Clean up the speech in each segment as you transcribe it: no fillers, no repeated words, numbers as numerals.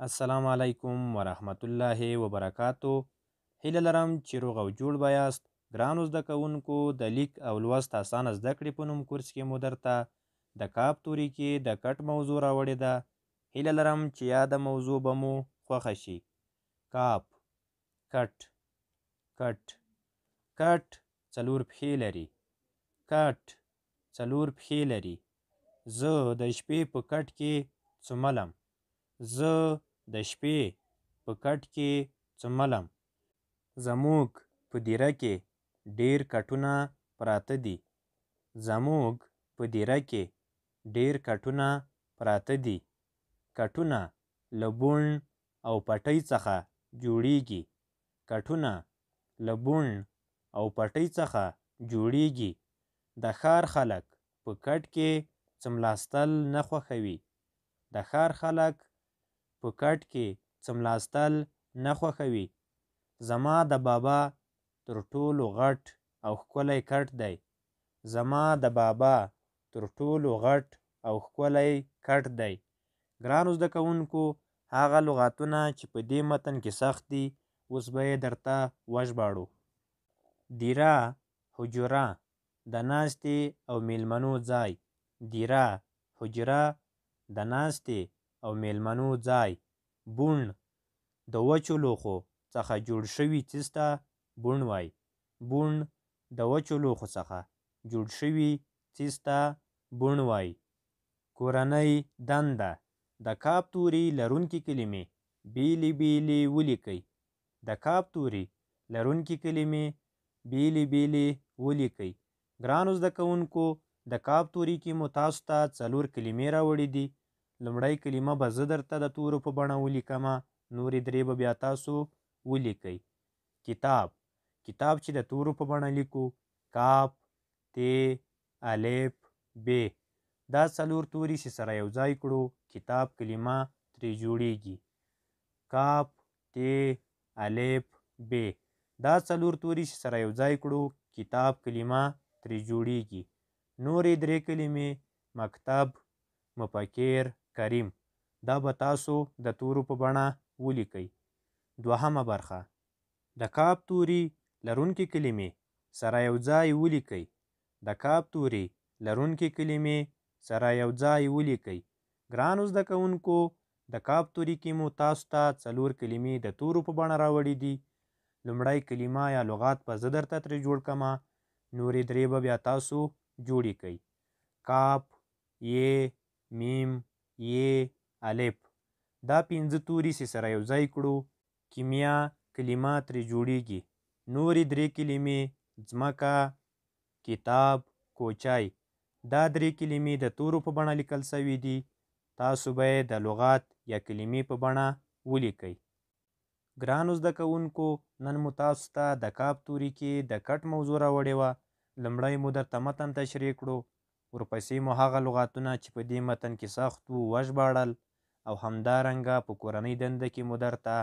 السلام علیکم ورحمت الله وبرکاتو. هیله لرم چې روغ او جوړ به یاست. ګرانو زده کوونکو، د لیک او لوست اسانه زده کړې په نوم کورس کې مو درته د کاپ توري کې د کټ موضوع راوړې ده. هیله لرم چې یاده موضوع به مو خوښه شي. کاپ، کټ، کټ. کټ څلور پښې لري. کټ څلور پښې لري. زه د شپې په کټ کې څملم. زه د شپې په کټ کې څملم. زموږ په دیره کې ډېر کټونه پراته دي. زموږ په دیره کې ډېر کټونه پراته دي. کټونه له بوڼ او پټۍ څخه جوړیږي. کټونه له بوڼ او پټۍ څخه جوړیږي. د ښار خلک په کټ کې څملاستل نه خوښوي. د ښار خلک په کټ کې څملاستل نه خوښوي. زما د بابا تر ټولو غټ او ښکلی کټ دی. زما د بابا تر ټولو غټ او ښکلی کټ دی. ګرانو زده کوونکو، هغه لغاتونه چې په دې متن کې سخت دي اوس به یې درته وژباړو. دیره، حجره، د ناستې او میلمنو ځای. دیره، حجره، د ناستې او میلمنو ځای. بوڼ، د وچو لوښو څخه جوړ شوي څیز ته بوڼ وایي. بوڼ، د وچو لوښو څخه جوړ شوي څیز ته بوڼ وایي. کورنۍ دنده. د کاپ توري لرونکي کلمې بیلې بیلې ولیکئ. د کاپ توري لرونکي کلمې بیلې بیلې ولیکئ. ګرانو زده کوونکو، د کاپ توري کې مو تاسو ته 4 کلمې راوړي دي. لومړی کلمه به زه درته د تورو په بڼه ولیکمه، نورې 3 به بیا تاسو ولیکئ. کتاب. کتاب چې د تورو په بڼه لیکو: کاپ، ت، الف، ب. دا 4 توري چې سره یو ځای کړو کتاب کلمه ترې جوړیږي. کاپ، ت، الف، ب. دا 4 توري چې سره یو ځای کړو کتاب کلمه ترې جوړیږي. نورې 3 کلمې: مکتب، مفکر، کریم. دا به تاسو د تورو په بڼه ولیکئ. دوهمه برخه. د کاپ توري لرونکي کلمې سره یو ځای ولیکئ. د کاپ توري لرونکي کلمې سره یو ځای ولیکئ. ګرانو زده کوونکو، د کاپ توري کې مو تاسو ته 4 کلمې د تورو په بڼه راوړي دي. لومړی کلمه یا لغات به زه درته ترې جوړ کړمه، نورې 3 به بیا تاسو جوړې کئ. کاپ، ی، میم، ی، الف. دا 5 توري چې سره یو ځای کړو کیمیا کلمه ترې جوړیږي. نورې 3 کلمې: ځمکه، کتاب، کوچی. دا 3 کلمې د تورو په بڼه لیکل سوي دي. تاسو به یې د لغات یا کلمې په بڼه ولیکئ. ګرانو زده کوونکو، نن مو تاسو ته د کاپ توري کې د کټ موضوع راوړې وه. لومړی مو درته متن تشریح کړو، ورپسې مو هغه لغاتونه چې په دې متن کې سخت وو وژباړل، او همدارنګه په کورنۍ دنده کې مو درته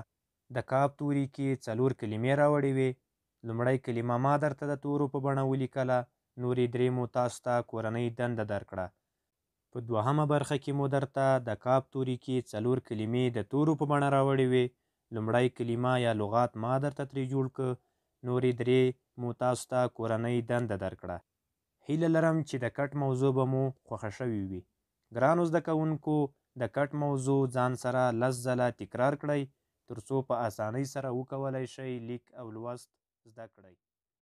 د کاپ توري کې 4 کلمې راوړې وې. لومړی کلمه ما درته د تورو په بڼه ولیکله، نورې 3 مو تاسو ته کورنۍ دنده درکړه. په دوهمه برخه کې مو درته د کاپ توري کې 4 کلمې د تورو په بڼه راوړې وې. لومړی کلمه یا لغات ما درته ترې جوړ کړ، نورې 3 مو تاسو ته کورنۍ دنده درکړه. هیله لرم چې د کټ موضوع به مو خوښه شوې وي. ګرانو زده کوونکو، د کټ موضوع ځان سره 10 ځله تکرار کړئ ترڅو په اسانۍ سره وکولای شئ لیک او لوست زده کړئ.